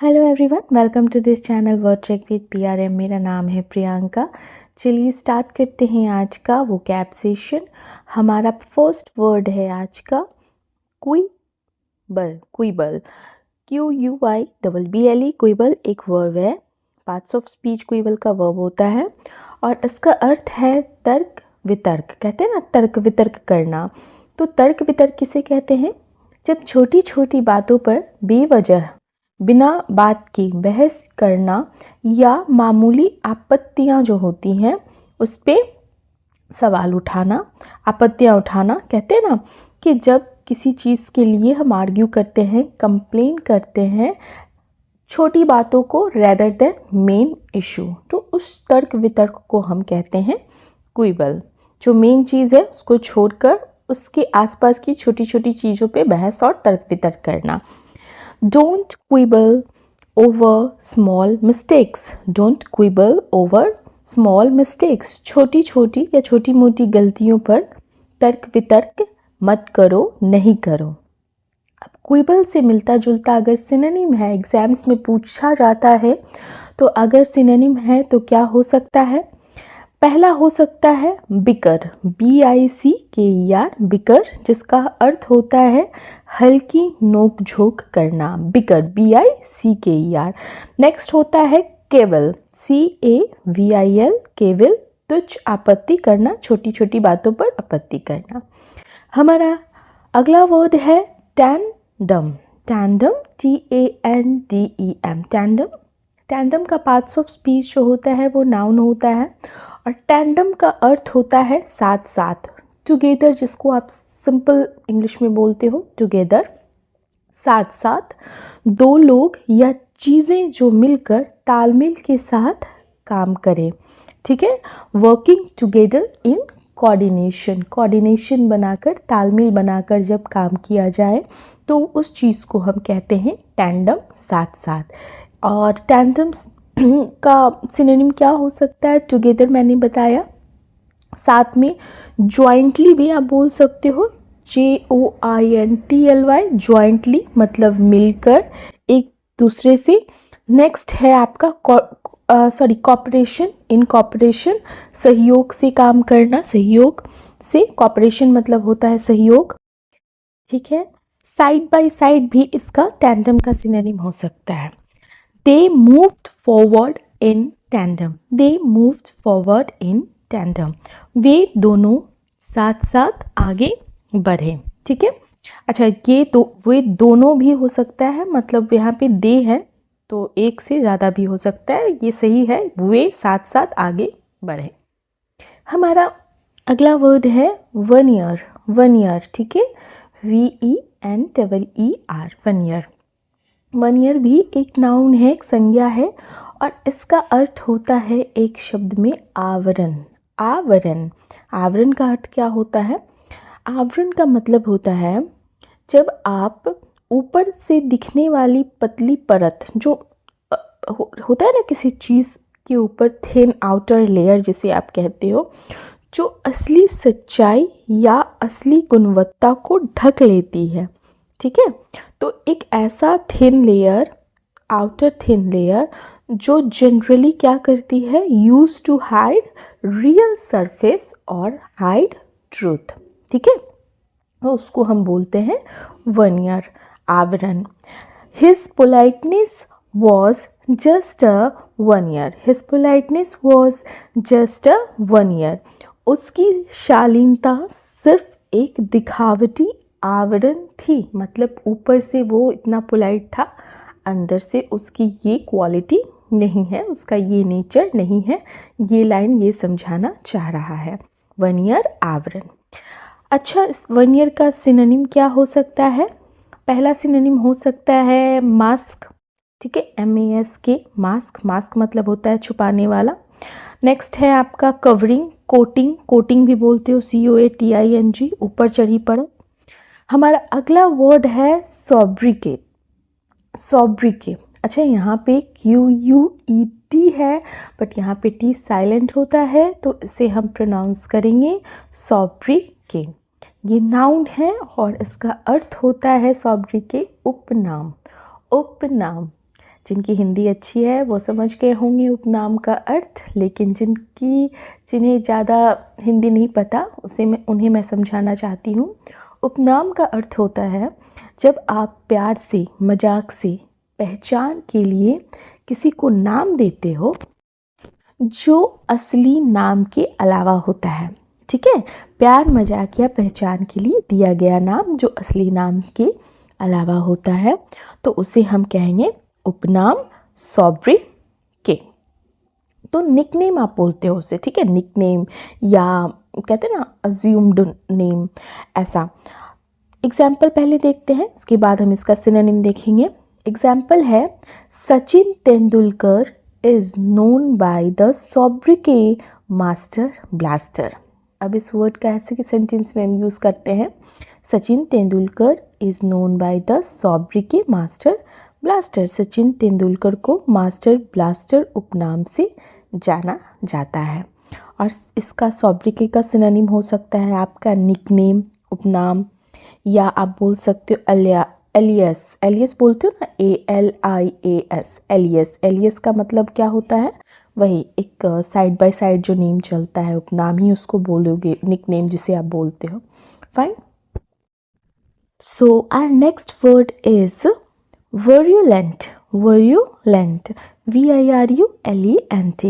Hello everyone, welcome to this channel word check with PRM. मेरा नाम है प्रियंका। चलिए स्टार्ट करते हैं आज का वोकैब सेशन। हमारा फर्स्ट वर्ड है आज का क्विबल। क्विबल QUIBBLE। क्विबल एक वर्ब है, पार्ट्स ऑफ स्पीच क्विबल का वर्ब होता है और इसका अर्थ है तर्क वितर्क। कहते हैं ना, तर्क वितर्क करना। तो तर्क वितर्क किसे कहते हैं? जब छोटी छोटी बातों पर बेवजह बिना बात की बहस करना या मामूली आपत्तियां जो होती हैं उस पे सवाल उठाना, आपत्तियां उठाना। कहते हैं ना कि जब किसी चीज़ के लिए हम आर्ग्यू करते हैं, कंप्लेन करते हैं छोटी बातों को रेदर देन मेन इशू, तो उस तर्क वितर्क को हम कहते हैं क्विबल। जो मेन चीज़ है उसको छोड़कर उसके आसपास की छोटी छोटी चीज़ों पे बहस और तर्क वितर्क करना। Don't quibble over small mistakes. Don't quibble over small mistakes. छोटी छोटी या छोटी मोटी गलतियों पर तर्क वितर्क मत करो, नहीं करो। अब क्विबल से मिलता जुलता अगर सिनोनिम है, एग्जाम्स में पूछा जाता है, तो अगर सिनोनिम है तो क्या हो सकता है? पहला हो सकता है बिकर, BICKER, बिकर, जिसका अर्थ होता है हल्की नोक झोंक करना, बिकर BICKER। नेक्स्ट होता है केवल, CAVIL, केवल, तुच्छ आपत्ति करना, छोटी छोटी बातों पर आपत्ति करना। हमारा अगला वर्ड है tandem. Tandem TANDEM, tandem. Tandem का पार्ट्स ऑफ स्पीच जो होता है वो नाउन होता है और टैंडम का अर्थ होता है साथ साथ, टुगेदर, जिसको आप सिंपल इंग्लिश में बोलते हो टुगेदर, साथ साथ। दो लोग या चीज़ें जो मिलकर तालमेल के साथ काम करें, ठीक है। Working together in coordination, coordination बनाकर, तालमेल बनाकर जब काम किया जाए तो उस चीज़ को हम कहते हैं टैंडम, साथ साथ। और टैंडम्स का सिनोनिम क्या हो सकता है? टुगेदर मैंने बताया, साथ में जॉइंटली भी आप बोल सकते हो, JOINTLY, जॉइंटली मतलब मिलकर एक दूसरे से। नेक्स्ट है आपका कॉपरेशन, इन कॉपरेशन, सहयोग से काम करना, सहयोग से, कॉपरेशन मतलब होता है सहयोग, ठीक है। साइड बाय साइड भी इसका टैंडम का सिनोनिम हो सकता है। They moved forward in tandem. They moved forward in tandem. वे दोनों साथ साथ आगे बढ़े, ठीक है। अच्छा, ये तो वे दोनों भी हो सकता है, मतलब यहाँ पे दे है तो एक से ज़्यादा भी हो सकता है, ये सही है, वे साथ साथ आगे बढ़े। हमारा अगला वर्ड है वन ईयर। वन ईयर, ठीक है, VENEER, one year. One year भी एक नाउन है, एक संज्ञा है और इसका अर्थ होता है एक शब्द में आवरण। आवरण, आवरण का अर्थ क्या होता है? आवरण का मतलब होता है जब आप ऊपर से दिखने वाली पतली परत जो होता है ना किसी चीज़ के ऊपर, थिन आउटर लेयर जिसे आप कहते हो, जो असली सच्चाई या असली गुणवत्ता को ढक लेती है, ठीक है। तो एक ऐसा thin layer, outer thin layer, जो जनरली क्या करती है, use to hide real surface और हाइड ट्रूथ, ठीक है। तो उसको हम बोलते हैं वन ईयर, आवरण। His politeness was just a veneer. His politeness was just a veneer. उसकी शालीनता सिर्फ एक दिखावटी आवरण थी, मतलब ऊपर से वो इतना पोलाइट था, अंदर से उसकी ये क्वालिटी नहीं है, उसका ये नेचर नहीं है। ये लाइन ये समझाना चाह रहा है, वन ईयर, आवरण। अच्छा, इस वन ईयर का सिनोनिम क्या हो सकता है? पहला सिनोनिम हो सकता है मास्क, ठीक है, MASK, मास्क। मास्क मतलब होता है छुपाने वाला। नेक्स्ट है आपका कवरिंग, कोटिंग, कोटिंग भी बोलते हो, COATING, ऊपर चढ़ी परत। हमारा अगला वर्ड है सॉब्रिके। सॉब्रिके, अच्छा, यहाँ पे QUET है बट यहाँ पे T साइलेंट होता है, तो इसे हम प्रोनाउंस करेंगे सॉब्रिके। ये नाउन है और इसका अर्थ होता है सॉब्रिके उपनाम। उपनाम, जिनकी हिंदी अच्छी है वो समझ गए होंगे उपनाम का अर्थ, लेकिन जिन्हें ज़्यादा हिंदी नहीं पता उन्हें मैं समझाना चाहती हूँ। उपनाम का अर्थ होता है जब आप प्यार से, मजाक से, पहचान के लिए किसी को नाम देते हो जो असली नाम के अलावा होता है। ठीक है, प्यार, मजाक या पहचान के लिए दिया गया नाम जो असली नाम के अलावा होता है तो उसे हम कहेंगे उपनाम, सॉब्रिके। तो निकनेम आप बोलते हो उसे, ठीक है, निकनेम या कहते हैं ना अज्यूम्ड नेम, ऐसा। एग्जाम्पल पहले देखते हैं, उसके बाद हम इसका सिनोनिम देखेंगे। एग्जाम्पल है Sachin Tendulkar is known by the sobriquet master blaster. अब इस वर्ड का ऐसे सेंटेंस में हम यूज़ करते हैं, Sachin Tendulkar is known by the sobriquet master blaster. Sachin Tendulkar को मास्टर ब्लास्टर उपनाम से जाना जाता है। और इसका सोब्रिके का सिनोनिम हो सकता है आपका निकनेम, उपनाम, या आप बोल सकते हो एलियस। एलियस बोलते हो ना, ALIAS, एलियस। एलियस का मतलब क्या होता है, वही एक साइड बाय साइड जो नेम चलता है, उपनाम ही उसको बोलोगे, निकनेम जिसे आप बोलते हो। Fine. So our next word is virulent. Virulent, VIRULENT।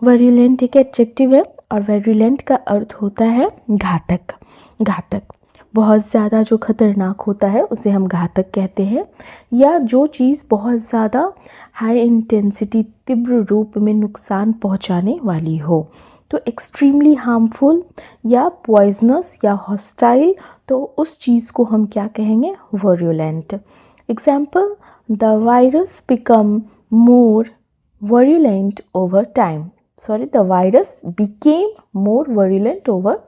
Virulent एक एडजेक्टिव है और वर्युलेंट का अर्थ होता है घातक। घातक, बहुत ज़्यादा जो खतरनाक होता है उसे हम घातक कहते हैं, या जो चीज़ बहुत ज़्यादा हाई इंटेंसिटी, तीव्र रूप में नुकसान पहुंचाने वाली हो। तो एक्सट्रीमली हार्मफुल या पॉइजनस या हॉस्टाइल, तो उस चीज़ को हम क्या कहेंगे, virulent. Example, the virus become more virulent over time. Sorry, the virus became more virulent over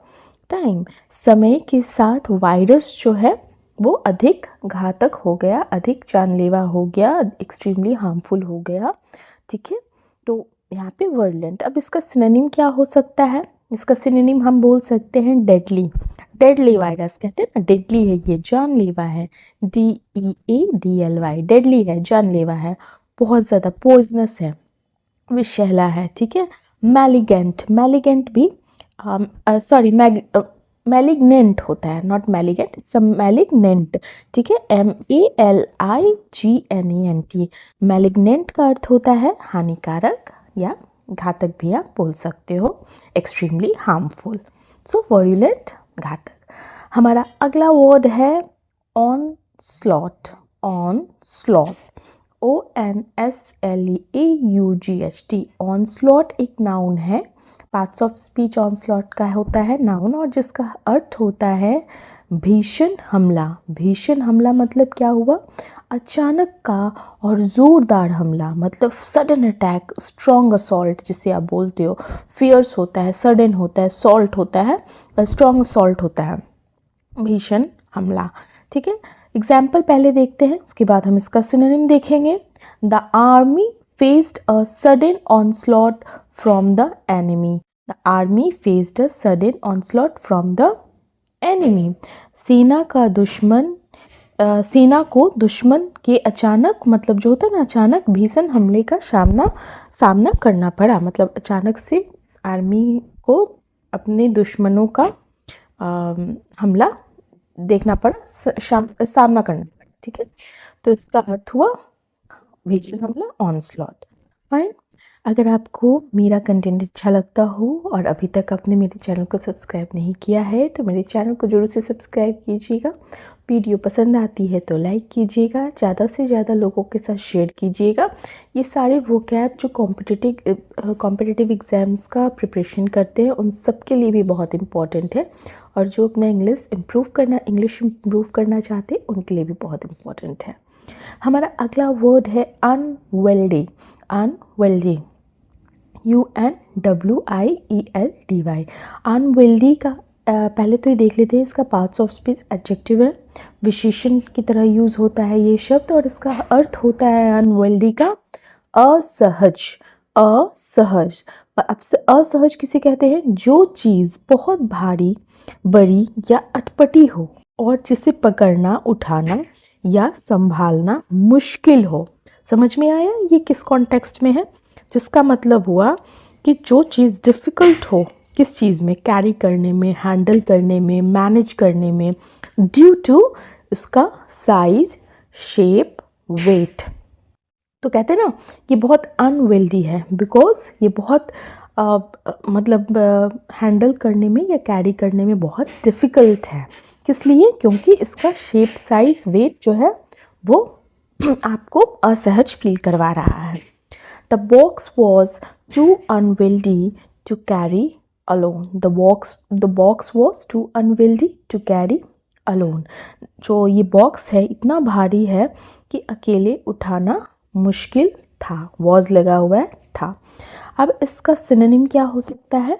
time. समय के साथ वायरस जो है वो अधिक घातक हो गया, अधिक जानलेवा हो गया, एक्सट्रीमली हार्मफुल हो गया। ठीक है, तो यहाँ पे वर्युलेंट। अब इसका सिनोनिम क्या हो सकता है, इसका सिनोनिम हम बोल सकते हैं डेडली। डेडली वायरस कहते हैं ना, डेडली है, ये जानलेवा है, DEADLY, डेडली है, जानलेवा है, बहुत ज़्यादा पॉइजनस है, विषैला है। ठीक है, मैलिगेंट, मैलिगेंट भी सॉरी मैलिग्नेंट होता है, नॉट मैलिगेंट, इट्स अ मैलिग्नेंट। ठीक है, MALIGNENT। मैलिग्नेंट का अर्थ होता है हानिकारक या घातक भी आप बोल सकते हो, एक्सट्रीमली हार्मफुल। सो वर्युलेंट, घातक। हमारा अगला वर्ड है on slot. On slot, ONSLEAUGHT। On slot एक नाउन है, पार्ट्स ऑफ स्पीच ऑनस्लॉट का होता है नाउन, और जिसका अर्थ होता है भीषण हमला। भीषण हमला मतलब क्या हुआ, अचानक का और ज़ोरदार हमला, मतलब सडन अटैक, स्ट्रॉन्ग असॉल्ट जिसे आप बोलते हो। फियर्स होता है, सडन होता है, सॉल्ट होता है, स्ट्रॉन्ग असॉल्ट होता है, भीषण हमला। ठीक है, एग्जाम्पल पहले देखते हैं, उसके बाद हम इसका सिनोनिम देखेंगे। The army faced a sudden onslaught from the enemy. The army faced a sudden onslaught from the enemy. सेना को दुश्मन के अचानक, मतलब जो होता है ना, अचानक भीषण हमले का सामना करना पड़ा, मतलब अचानक से आर्मी को अपने दुश्मनों का हमला देखना पड़ा, सामना करना पड़ा। ठीक है, तो इसका अर्थ हुआ भीषण हमला, ऑनस्लॉट। फाइन। अगर आपको मेरा कंटेंट अच्छा लगता हो और अभी तक आपने मेरे चैनल को सब्सक्राइब नहीं किया है तो मेरे चैनल को ज़रूर से सब्सक्राइब कीजिएगा। वीडियो पसंद आती है तो लाइक कीजिएगा, ज़्यादा से ज़्यादा लोगों के साथ शेयर कीजिएगा। ये सारे वोकैब जो कॉम्पिटिटिव एग्ज़ाम्स का प्रिपरेशन करते हैं उन सब के लिए भी बहुत इम्पॉर्टेंट है, और जो अपना इंग्लिश इम्प्रूव करना चाहते हैं उनके लिए भी बहुत इम्पॉर्टेंट है। हमारा अगला वर्ड है अनवेल्डी। अनवेल्डी, UNWIELDY। अनवेल्डी का पहले तो ये देख लेते हैं, इसका पार्ट्स ऑफ स्पीच एडजेक्टिव है, विशेषण की तरह यूज़ होता है ये शब्द, और इसका अर्थ होता है अनवेल्डी का असहज। असहज, असहज किसे कहते हैं, जो चीज़ बहुत भारी, बड़ी या अटपटी हो और जिसे पकड़ना, उठाना या संभालना मुश्किल हो, समझ में आया ये किस कॉन्टेक्स्ट में है? जिसका मतलब हुआ कि जो चीज़ डिफ़िकल्ट हो, किस चीज़ में, कैरी करने में, हैंडल करने में, मैनेज करने में, ड्यू टू उसका साइज, शेप, वेट। तो कहते हैं ना ये बहुत अनवेल्दी है बिकॉज ये बहुत मतलब हैंडल करने में या कैरी करने में बहुत डिफ़िकल्ट है। किस लिए? क्योंकि इसका शेप, साइज, वेट जो है वो आपको असहज फील करवा रहा है। The box was too unwieldy to carry alone. The box was too unwieldy to carry alone. जो ये बॉक्स है इतना भारी है कि अकेले उठाना मुश्किल था। वॉज लगा हुआ है था। अब इसका सिनोनिम क्या हो सकता है?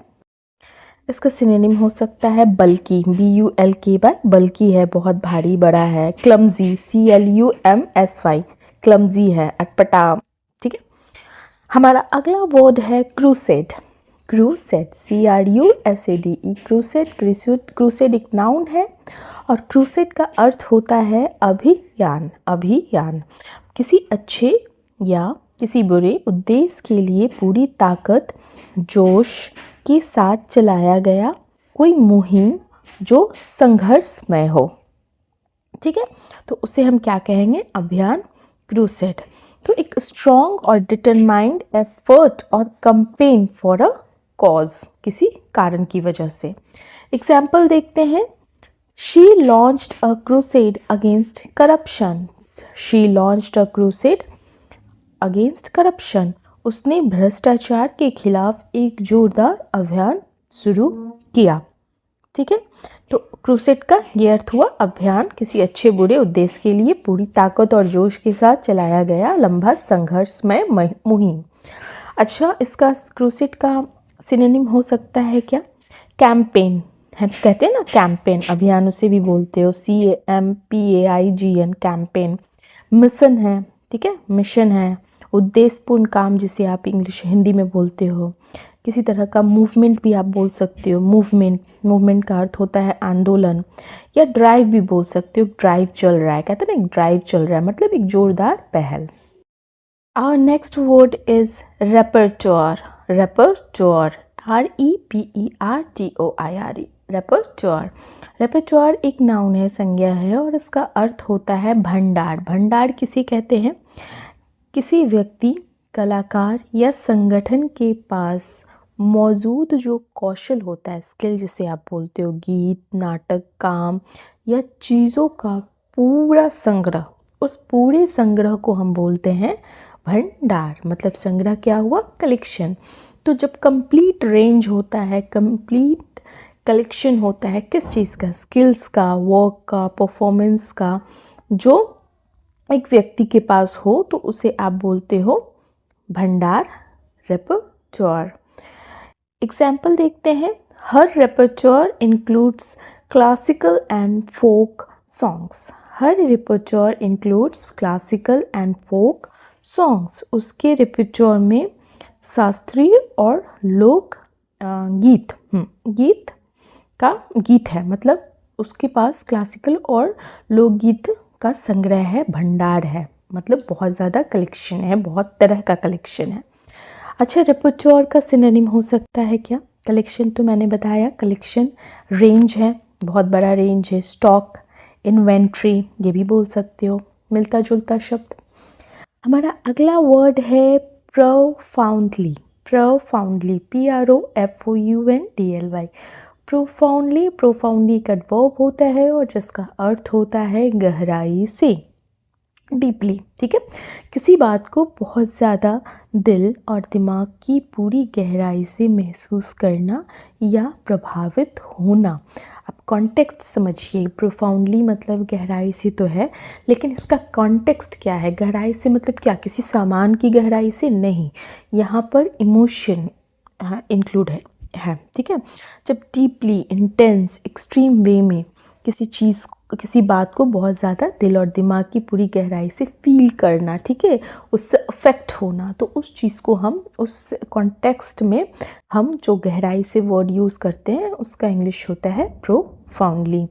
इसका सिनोनिम हो सकता है बल्कि, BULKY, बल्कि है, बहुत भारी, बड़ा है। क्लमजी, CLUMSY, क्लमजी है, अटपटा। ठीक है। हमारा अगला वर्ड है crusade. Crusade, CRUSADE, crusade. Crusade एक नाउन है और क्रूसेड का अर्थ होता है अभियान। अभियान किसी अच्छे या किसी बुरे उद्देश्य के लिए पूरी ताकत, जोश के साथ चलाया गया कोई मुहिम जो संघर्षमय हो। ठीक है, तो उसे हम क्या कहेंगे? अभियान, क्रूसेड। तो एक स्ट्रॉन्ग और डिटरमाइंड एफर्ट और कंपेन फॉर अ कॉज, किसी कारण की वजह से। एग्जाम्पल देखते हैं। She launched a crusade against corruption. She launched a crusade against corruption. उसने भ्रष्टाचार के खिलाफ एक जोरदार अभियान शुरू किया। ठीक है, तो क्रूसेड का ये अर्थ हुआ अभियान, किसी अच्छे बुरे उद्देश्य के लिए पूरी ताकत और जोश के साथ चलाया गया लंबा संघर्षमय मुहिम। अच्छा, इसका क्रूसेड का सिनोनिम हो सकता है क्या? कैंपेन है, कहते हैं ना कैंपेन, अभियान उसे भी बोलते हो, CAMPAIGN, कैंपेन। मिशन है, ठीक है, मिशन है, उद्देश्यपूर्ण काम जिसे आप इंग्लिश हिंदी में बोलते हो। किसी तरह का मूवमेंट भी आप बोल सकते हो, मूवमेंट का अर्थ होता है आंदोलन, या ड्राइव भी बोल सकते हो, ड्राइव चल रहा है, कहते हैं ना एक ड्राइव चल रहा है, मतलब एक जोरदार पहल। Our next word is repertoire. Repertoire, REPERTOIRE, repertoire. Repertoire एक नाउन है, संज्ञा है, और इसका अर्थ होता है भंडार। भंडार किसे कहते हैं? किसी व्यक्ति, कलाकार या संगठन के पास मौजूद जो कौशल होता है, स्किल जिसे आप बोलते हो, गीत, नाटक, काम या चीज़ों का पूरा संग्रह, उस पूरे संग्रह को हम बोलते हैं भंडार। मतलब संग्रह क्या हुआ? कलेक्शन। तो जब कंप्लीट रेंज होता है, कंप्लीट कलेक्शन होता है किस चीज़ का? स्किल्स का, वर्क का, परफॉर्मेंस का, जो एक व्यक्ति के पास हो तो उसे आप बोलते हो भंडार, रेपर्टोर। एग्जाम्पल देखते हैं। Her repertoire includes classical and folk songs. Her repertoire includes classical and folk songs. उसके रेपर्टोर में शास्त्रीय और लोक गीत, गीत का गीत है, मतलब उसके पास क्लासिकल और लोकगीत का संग्रह है, भंडार है, मतलब बहुत ज़्यादा कलेक्शन है, बहुत तरह का कलेक्शन है। अच्छा, रेपर्टोर का सिनोनिम हो सकता है क्या? कलेक्शन तो मैंने बताया, कलेक्शन, रेंज है, बहुत बड़ा रेंज है, स्टॉक, इन्वेंट्री, ये भी बोल सकते हो, मिलता जुलता शब्द। हमारा अगला वर्ड है profoundly. Profoundly, PROFOUNDLY। Profoundly, profoundly का वर्ब होता है और जिसका अर्थ होता है गहराई से, डीपली। ठीक है, किसी बात को बहुत ज़्यादा दिल और दिमाग की पूरी गहराई से महसूस करना या प्रभावित होना। अब कॉन्टेक्स्ट समझिए, प्रोफाउंडली मतलब गहराई से तो है, लेकिन इसका कॉन्टेक्स्ट क्या है? गहराई से मतलब क्या? किसी सामान की गहराई से नहीं, यहाँ पर इमोशन इंक्लूड है। ठीक है, जब डीपली, इंटेंस, एक्सट्रीम वे में किसी चीज़, किसी बात को बहुत ज़्यादा दिल और दिमाग की पूरी गहराई से फील करना, ठीक है, उससे अफेक्ट होना, तो उस चीज़ को हम उस कॉन्टेक्स्ट में हम जो गहराई से वर्ड यूज़ करते हैं उसका इंग्लिश होता है profoundly.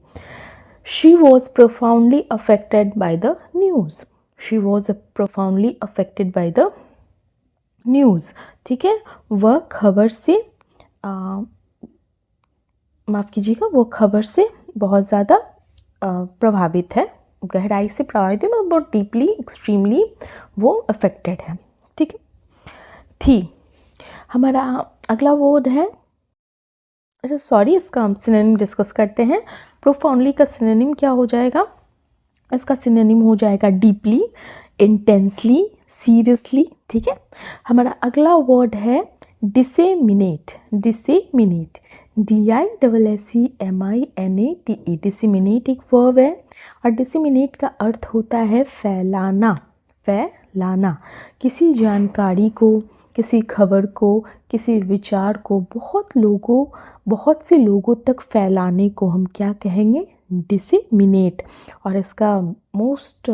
She was profoundly affected by the news. She was profoundly affected by the news, ठीक है, वह खबर से माफ़ कीजिएगा, वो खबर से बहुत ज़्यादा प्रभावित है, गहराई से प्रभावित है, मतलब बहुत डीपली एक्सट्रीमली वो अफेक्टेड है, ठीक है। थी हमारा अगला वर्ड है, अच्छा सॉरी, इसका हम सिनोनिम डिस्कस करते हैं। प्रोफाउंडली का सिनोनिम क्या हो जाएगा? इसका सिनोनिम हो जाएगा डीपली, इंटेंसली, सीरियसली, ठीक है। हमारा अगला वर्ड है डिसेमिनेट, डिसेमिनेट, DISSEMINATE, डिसेमिनेट एक वर्ब है और डिसेमिनेट का अर्थ होता है फैलाना, फैलाना, किसी जानकारी को, किसी खबर को, किसी विचार को बहुत से लोगों तक फैलाने को हम क्या कहेंगे? डिसेमिनेट। और इसका मोस्ट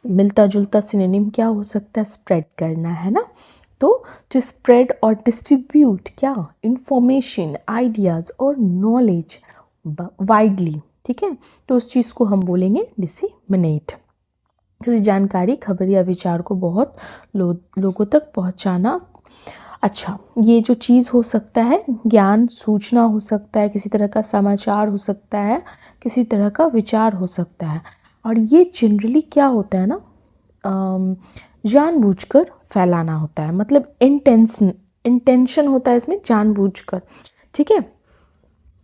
मिलता जुलता सिनोनिम क्या हो सकता है? स्प्रेड करना, है ना। तो टू स्प्रेड और डिस्ट्रीब्यूट क्या? इंफॉर्मेशन, आइडियाज़ और नॉलेज वाइडली, ठीक है। तो उस चीज़ को हम बोलेंगे डिसेमिनेट, किसी जानकारी, खबर या विचार को बहुत लोगों तक पहुंचाना। अच्छा, ये जो चीज़ हो सकता है, ज्ञान, सूचना हो सकता है, किसी तरह का समाचार हो सकता है, किसी तरह का विचार हो सकता है, और ये जनरली क्या होता है ना, जानबूझकर फैलाना होता है, मतलब इंटेंशन होता है इसमें, जानबूझकर, ठीक है।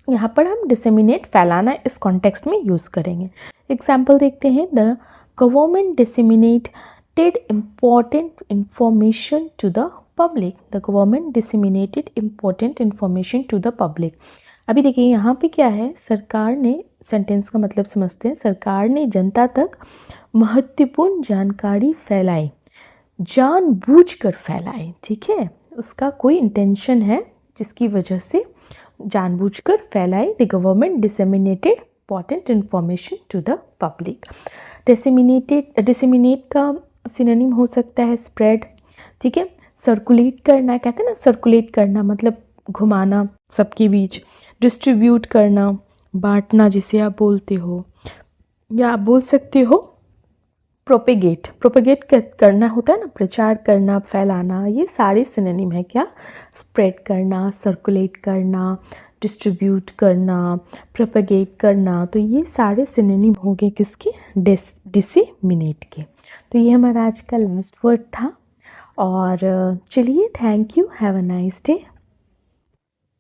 यहाँ पर हम डिसेमिनेट, फैलाना, इस कॉन्टेक्स्ट में यूज़ करेंगे। एग्जाम्पल देखते हैं, the government disseminated important information to the public, the government disseminated important information to the public. अभी देखिए यहाँ पे क्या है, सरकार ने, सेंटेंस का मतलब समझते हैं, सरकार ने जनता तक महत्वपूर्ण जानकारी फैलाई, जानबूझकर फैलाई, ठीक है, उसका कोई इंटेंशन है जिसकी वजह से जानबूझकर फैलाई। The government disseminated important information to the public. Disseminate का सिनोनिम हो सकता है स्प्रेड, ठीक है। सर्कुलेट करना, कहते हैं ना, सर्कुलेट करना मतलब घुमाना सबके बीच। डिस्ट्रीब्यूट करना, बांटना जिसे आप बोलते हो, या आप बोल सकते हो प्रोपेगेट, प्रोपेगेट करना होता है ना, प्रचार करना, फैलाना, ये सारे सिनोनिम है क्या? स्प्रेड करना, सर्कुलेट करना, डिस्ट्रीब्यूट करना, प्रोपेगेट करना, तो ये सारे सिनोनिम हो गए किसके? डिसेमिनेट के। तो ये हमारा आज का लास्ट वर्ड था। और चलिए, thank you, have a nice day.